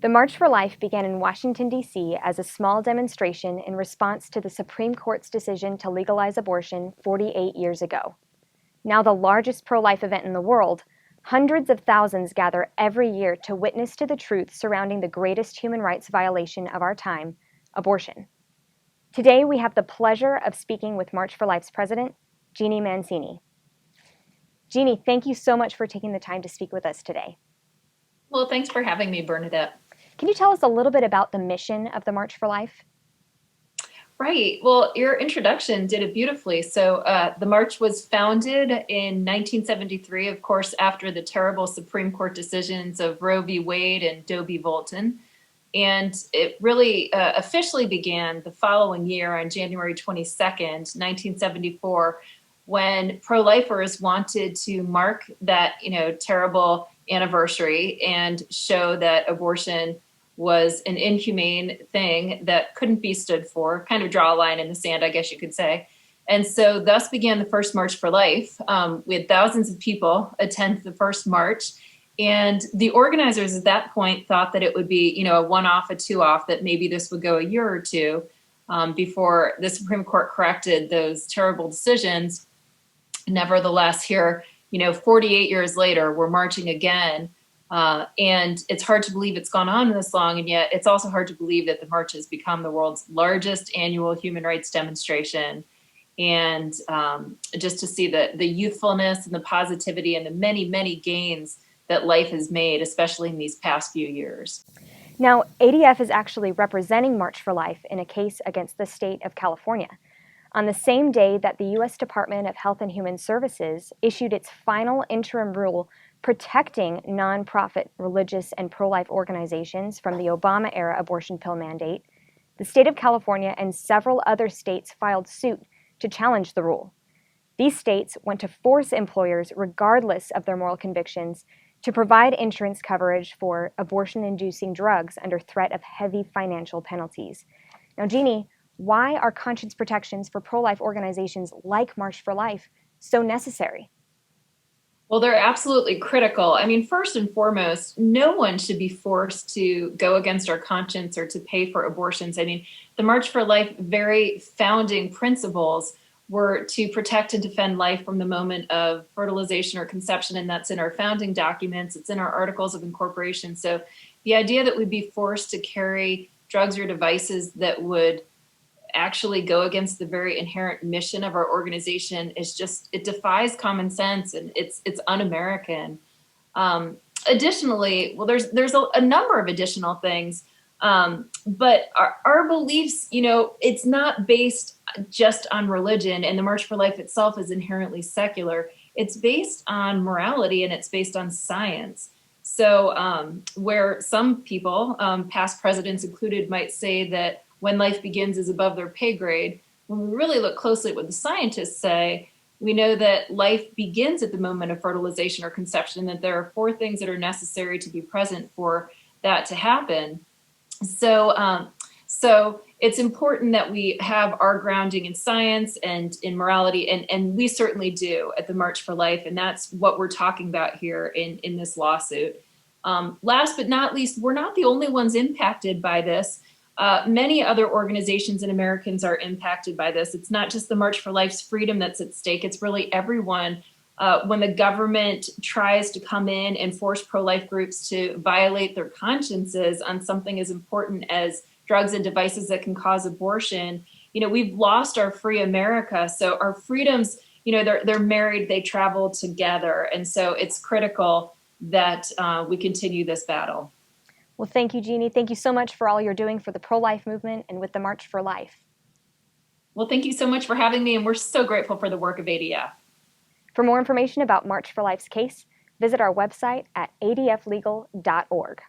The March for Life began in Washington, D.C. as a small demonstration in response to the Supreme Court's decision to legalize abortion 48 years ago. Now the largest pro-life event in the world, hundreds of thousands gather every year to witness to the truth surrounding the greatest human rights violation of our time, abortion. Today we have the pleasure of speaking with March for Life's president, Jeanne Mancini. Jeanne, thank you so much for taking the time to speak with us today. Well, thanks for having me, Bernadette. Can you tell us a little bit about the mission of the March for Life? Right. Well, your introduction did it beautifully. So the March was founded in 1973, of course, after the terrible Supreme Court decisions of Roe v. Wade and Doe v. Bolton. And it really officially began the following year on January 22nd, 1974, when pro-lifers wanted to mark that, terrible anniversary and show that abortion was an inhumane thing that couldn't be stood for, kind of draw a line in the sand, I guess you could say. And so thus began the first March for Life. We had thousands of people attend the first march. And the organizers at that point thought that it would be, a one-off, a two-off, that maybe this would go a year or two before the Supreme Court corrected those terrible decisions. Nevertheless, here, 48 years later, we're marching again. And it's hard to believe it's gone on this long, and yet it's also hard to believe that the march has become the world's largest annual human rights demonstration. And just to see the youthfulness and the positivity and the many, many gains that life has made, especially in these past few years. Now, ADF is actually representing March for Life in a case against the state of California. On the same day that the U.S. Department of Health and Human Services issued its final interim rule protecting nonprofit religious and pro-life organizations from the Obama-era abortion pill mandate, the state of California and several other states filed suit to challenge the rule. These states want to force employers, regardless of their moral convictions, to provide insurance coverage for abortion-inducing drugs under threat of heavy financial penalties. Now, Jeanne, why are conscience protections for pro-life organizations like March for Life so necessary? Well, they're absolutely critical. I mean, first and foremost, no one should be forced to go against our conscience or to pay for abortions. I mean, the March for Life very founding principles were to protect and defend life from the moment of fertilization or conception, and that's in our founding documents. It's in our Articles of Incorporation. So the idea that we'd be forced to carry drugs or devices that would actually go against the very inherent mission of our organization is just, it defies common sense, and it's un-American. Additionally, well, there's a number of additional things, but our beliefs, it's not based just on religion, and the March for Life itself is inherently secular. It's based on morality, and it's based on science. So where some people, past presidents included, might say that when life begins is above their pay grade, when we really look closely at what the scientists say, we know that life begins at the moment of fertilization or conception, that there are 4 things that are necessary to be present for that to happen. So it's important that we have our grounding in science and in morality, and we certainly do at the March for Life, and that's what we're talking about here in this lawsuit. Last but not least, we're not the only ones impacted by this. Many other organizations and Americans are impacted by this. It's not just the March for Life's freedom that's at stake. It's really everyone. When the government tries to come in and force pro-life groups to violate their consciences on something as important as drugs and devices that can cause abortion, we've lost our free America. So our freedoms, they're married, they travel together. And so it's critical that we continue this battle. Well, thank you, Jeanne. Thank you so much for all you're doing for the pro-life movement and with the March for Life. Well, thank you so much for having me, and we're so grateful for the work of ADF. For more information about March for Life's case, visit our website at adflegal.org.